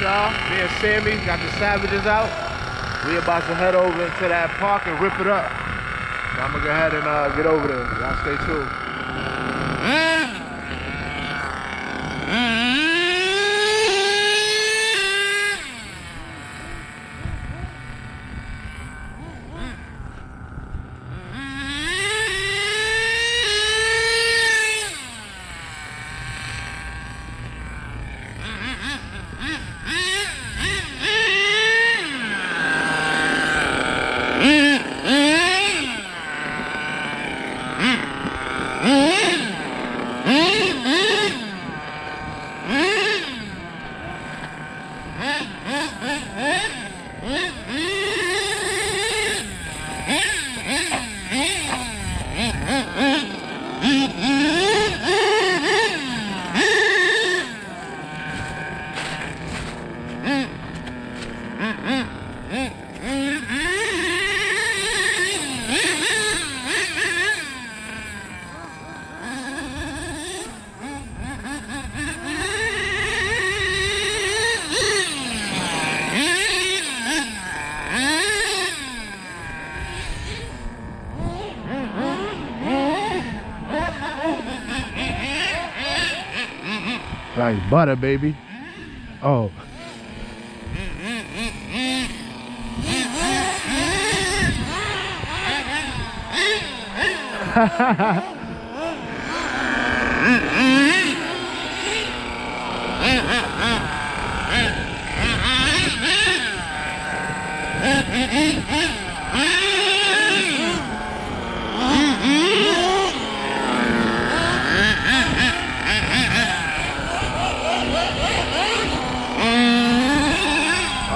y'all. Me and Sammy got the Savages out. We about to head over into that park and rip it up. So I'm gonna go ahead and get over there. Y'all stay tuned. Like butter, baby. Oh.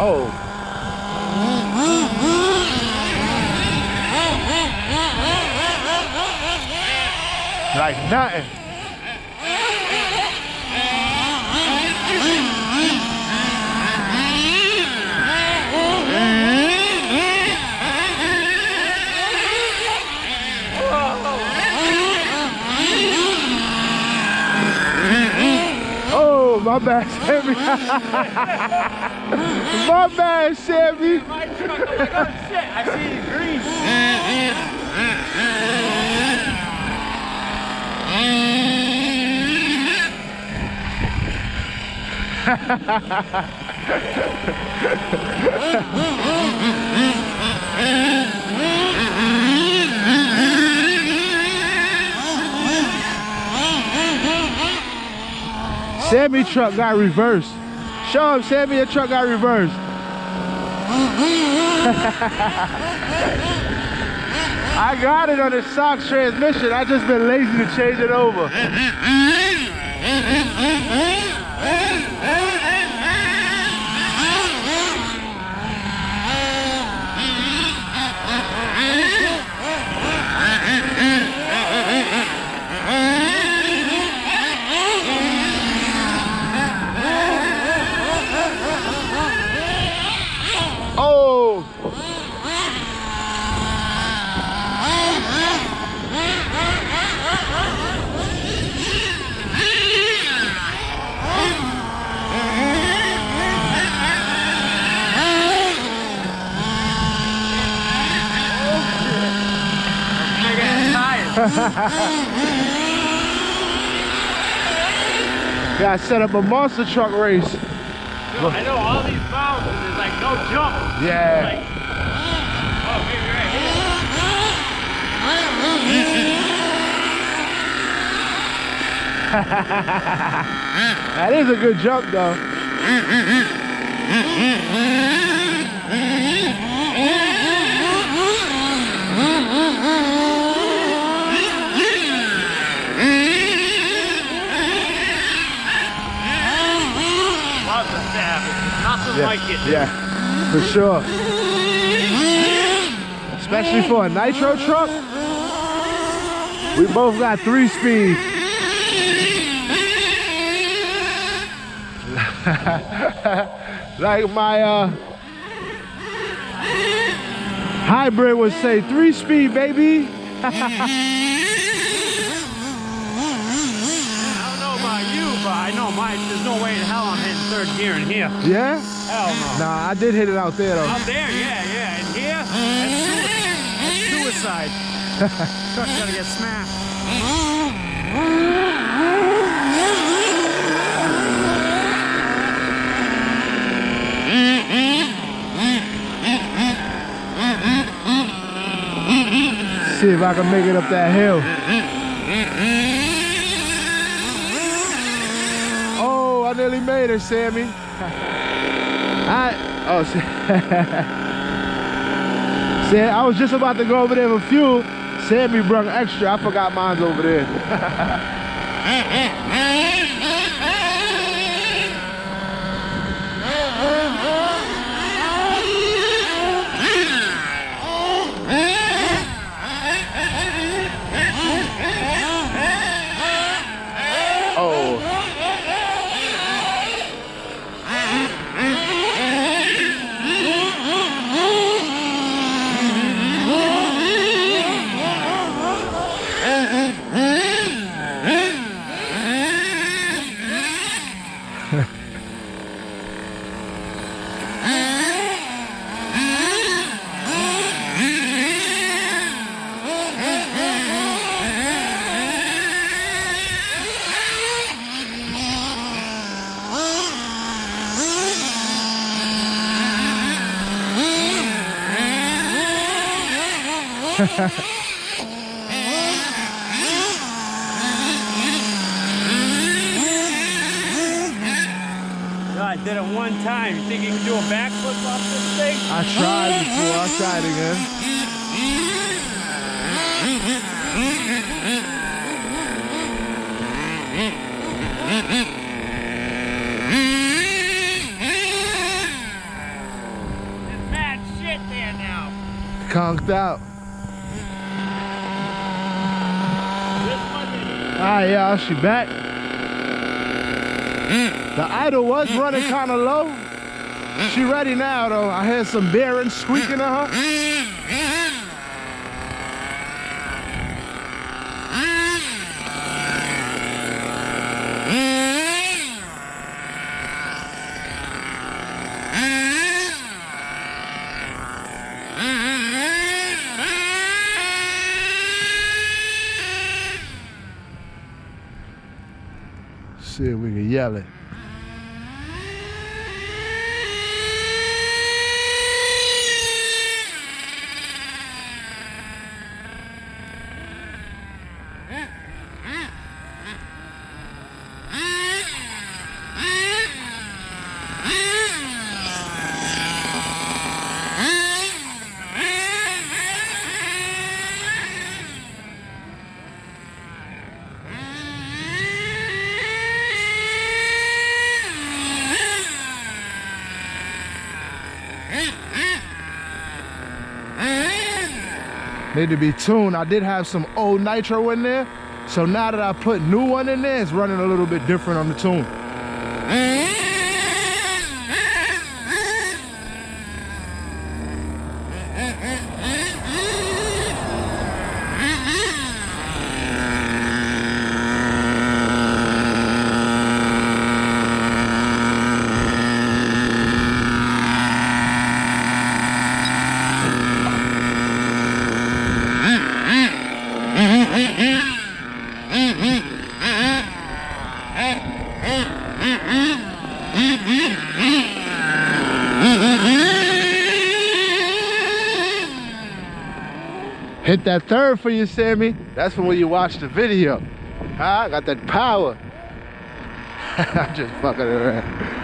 Oh. Like nothing. Oh, my bad, Sammy. My bad, Sammy. My truck, I'm like, oh shit, I see you green. Sammy truck got reversed. Show him, Sammy, your truck got reversed. I got it on the SOX transmission. I just been lazy to change it over. Oh! Yeah, I set up a monster truck race. Dude, I know all these bounds and there's like no jump. Yeah. Like, oh, maybe right here. That is a good jump though. Nothing like it. Yeah, for sure. Especially for a nitro truck. We both got 3-speed. Like my hybrid would say, 3-speed, baby. I don't know about you, but I know Oh my, there's no way in hell I'm hitting third gear in here. Yeah? Hell no. Nah, I did hit it out there though. Out there, yeah. In here, that's suicide. Truck's gonna get smashed. See if I can make it up that hill. Oh, I nearly made it, Sammy. See, I was just about to go over there for fuel. Sammy brought extra. I forgot mine's over there. I did it one time. You think you can do a backflip off this thing? I tried before. I'll try it again. There's mad shit there now. Conked out. Alright, y'all, she back. The idle was running kind of low. She ready now, though. I heard some bearings squeaking on her. See if we can yell it. Need to be tuned. I did have some old nitro in there, so now that I put new one in there, it's running a little bit different on the tune. Hit that third for you, Sammy. That's for when you watch the video. I got that power. I'm just fucking around.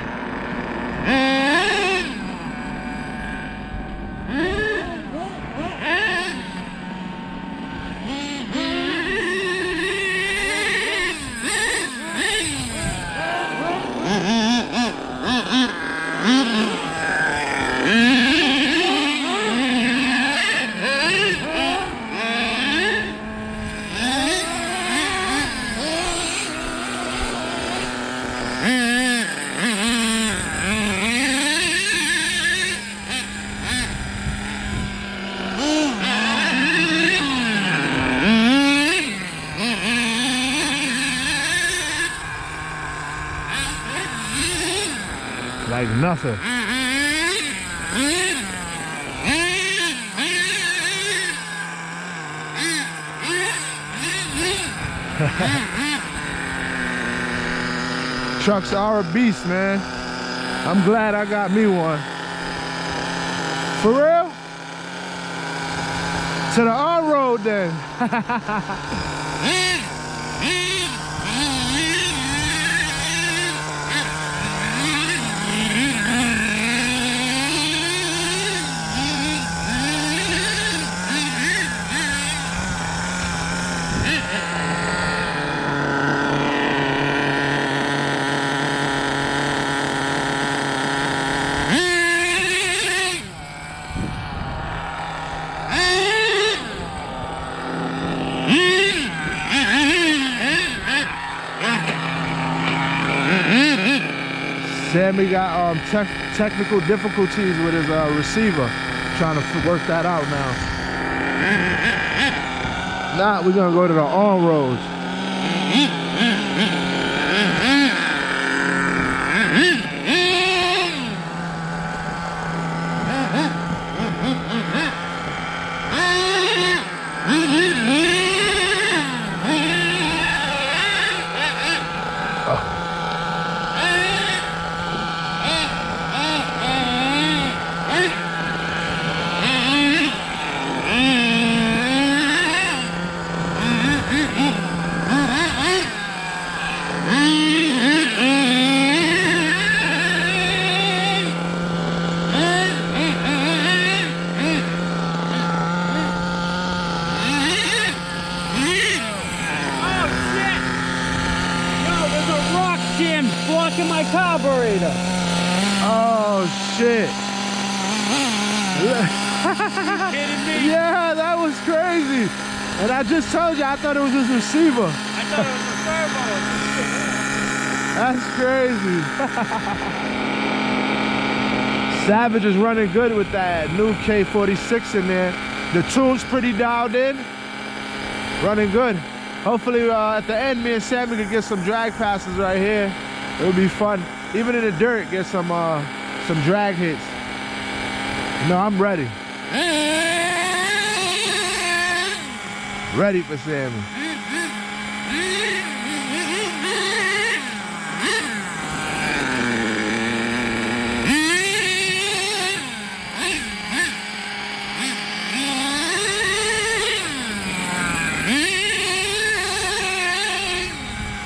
Like nothing. Trucks are a beast, man. I'm glad I got me one. For real? To the on-road then. Sammy got technical difficulties with his receiver. Trying to work that out now. Now we're gonna go to the on-roads. Blocking my carburetor. Oh shit. You kidding me? Yeah, that was crazy. And I just told you, I thought it was his receiver. I thought it was a servo. That's crazy. Savage is running good with that new K4.6 in there. The tune's pretty dialed in. Running good. Hopefully at the end, me and Sammy can get some drag passes right here. It'll be fun. Even in the dirt, get some drag hits. No, I'm ready. Ready for Sammy.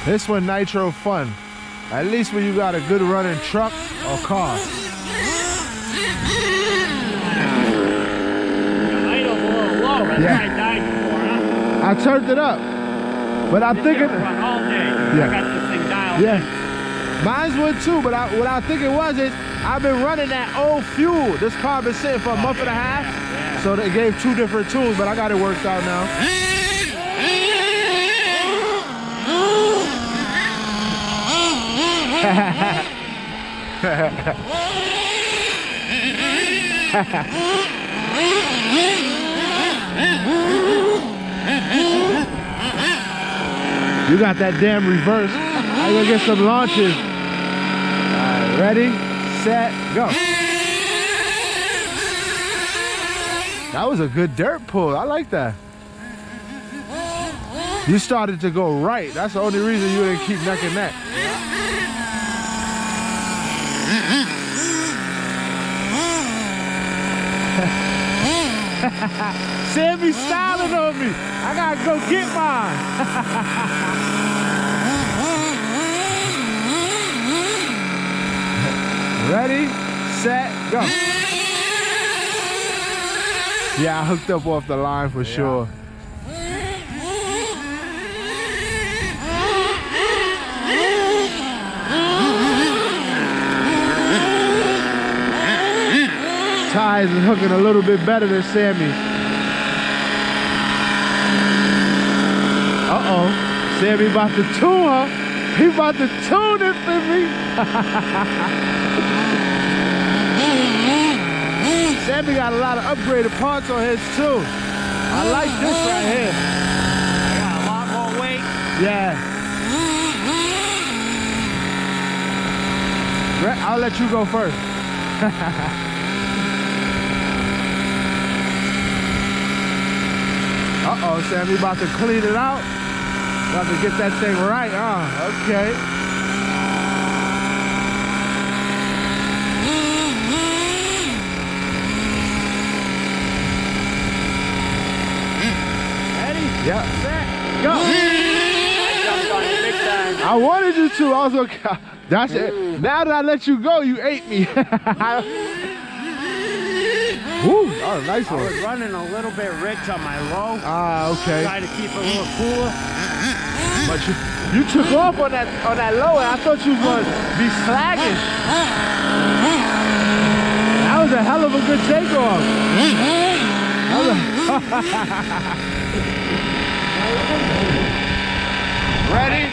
This one nitro fun. At least when you got a good running truck or car. The idle's a little low. That's why I died before, huh? I turned it up. But I'm thinking... Run all day. Yeah. I got this thing dialed in. Yeah. Mine's would too, but what I think it was is I've been running that old fuel. This car been sitting for a month and a half. Yeah. So they gave 2 different tunes, but I got it worked out now. You got that damn reverse. I'm gonna get some launches. Alright, ready, set, go. That was a good dirt pull. I like that. You started to go right. That's the only reason you didn't keep neck and neck. Sammy's styling on me. I gotta go get mine. Ready, set, go. Yeah, I hooked up off the line for sure. Tires is hooking a little bit better than Sammy. Uh-oh. Sammy about to tune her. He about to tune it for me. Sammy got a lot of upgraded parts on his too. I like this right here. I got a lot more weight. Yeah. I'll let you go first. Uh-oh, Sammy about to clean it out. About to get that thing right, okay. Ready? Yeah. Set, go. I jumped on it big time. I wanted you to. I was okay. That's it. Now that I let you go, you ate me. Woo, that was a nice one. I was running a little bit rich on my low. Okay. Trying to keep it a little cooler. But you took off on that low, and I thought you was going to be slacking. That was a hell of a good takeoff. Ready?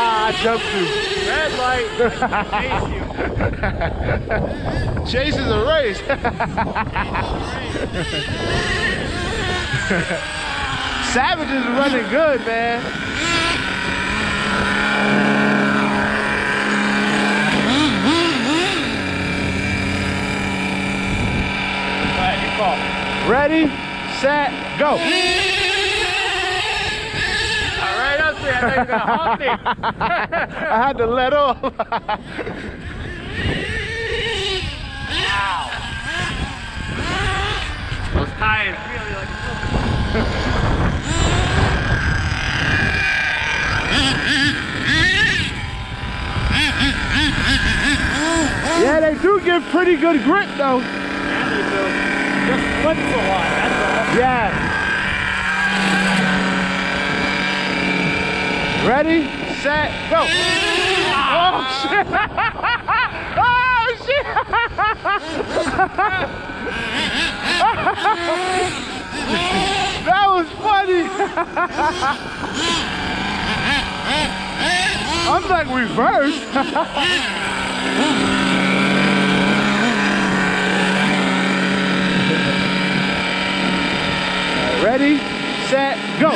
I jumped you. Red light. Chase is a race. Savage is running good, man. Go ahead, you call. Ready, set, go. All right, up there. I thought you were going to hump me. I had to let off. Ow. Those tires really like Yeah, they do give pretty good grip though. Yeah, they do. Just flips a lot, that's all. Yeah. Ready, set, go. Oh shit! Oh shit! That was funny. I'm like reverse. Ready, set, go.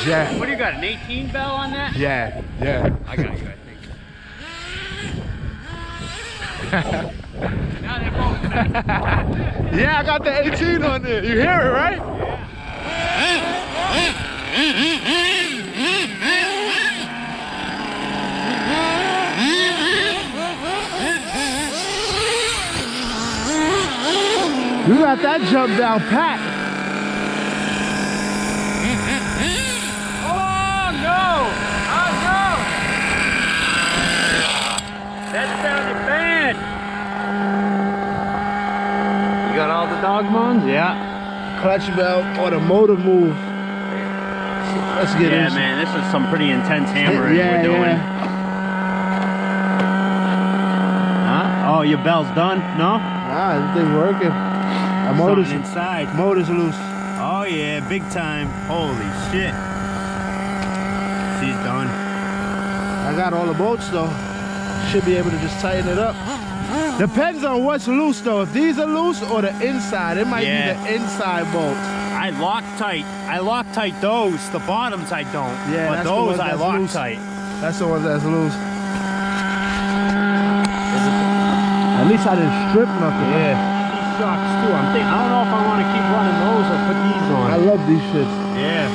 Yeah. What do you got, an 18 bell on that? Yeah. I got you, I think. Now they're both back. Yeah, I got the 18 on there. You hear it, right? You got that jump down pat. Oh no! Oh no! That sounded bad. You got all the dog bones? Yeah. Clutch belt or the motor move. Let's get Yeah, into man, this is some pretty intense hammering we're doing. Huh? Oh, your bell's done? No? Nah, this thing's working. The motor's inside. Motor's loose. Oh yeah, big time. Holy shit. She's done. I got all the bolts though. Should be able to just tighten it up. Depends on what's loose though. If these are loose or the inside, it might be the inside bolts. I lock tight those. The bottoms I don't. Yeah, but that's those the I ones lock loose. tight. That's the one that's loose. At least I didn't strip nothing. Yeah. These shocks too. I don't know if I want to keep running those or put these on. I love these shits. Yeah.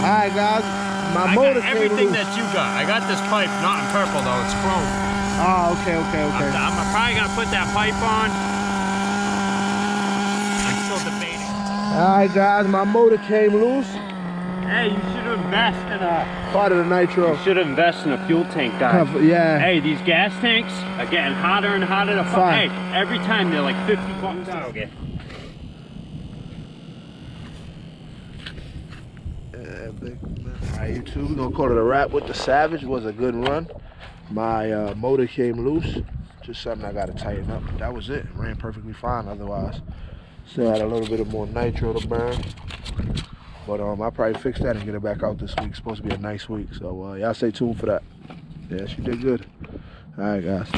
Alright guys, my I motor got came everything loose. that you got. I got this pipe, not in purple though, it's chrome. Oh, okay. I'm probably gonna put that pipe on. I'm still debating. Alright guys, my motor came loose. Hey, you should invest in a... Part of the nitro. You should invest in a fuel tank, guys. Yeah. Hey, these gas tanks are getting hotter and hotter to Fine. Hey, every time they're like 50 bucks out. Okay. Yeah, big. Alright, YouTube, we're gonna call it a wrap with the Savage. It was a good run. My motor came loose. Just something I gotta tighten up. That was it. Ran perfectly fine otherwise. Still had a little bit of more nitro to burn. But I'll probably fix that and get it back out this week. It's supposed to be a nice week. So y'all stay tuned for that. Yeah, she did good. Alright guys.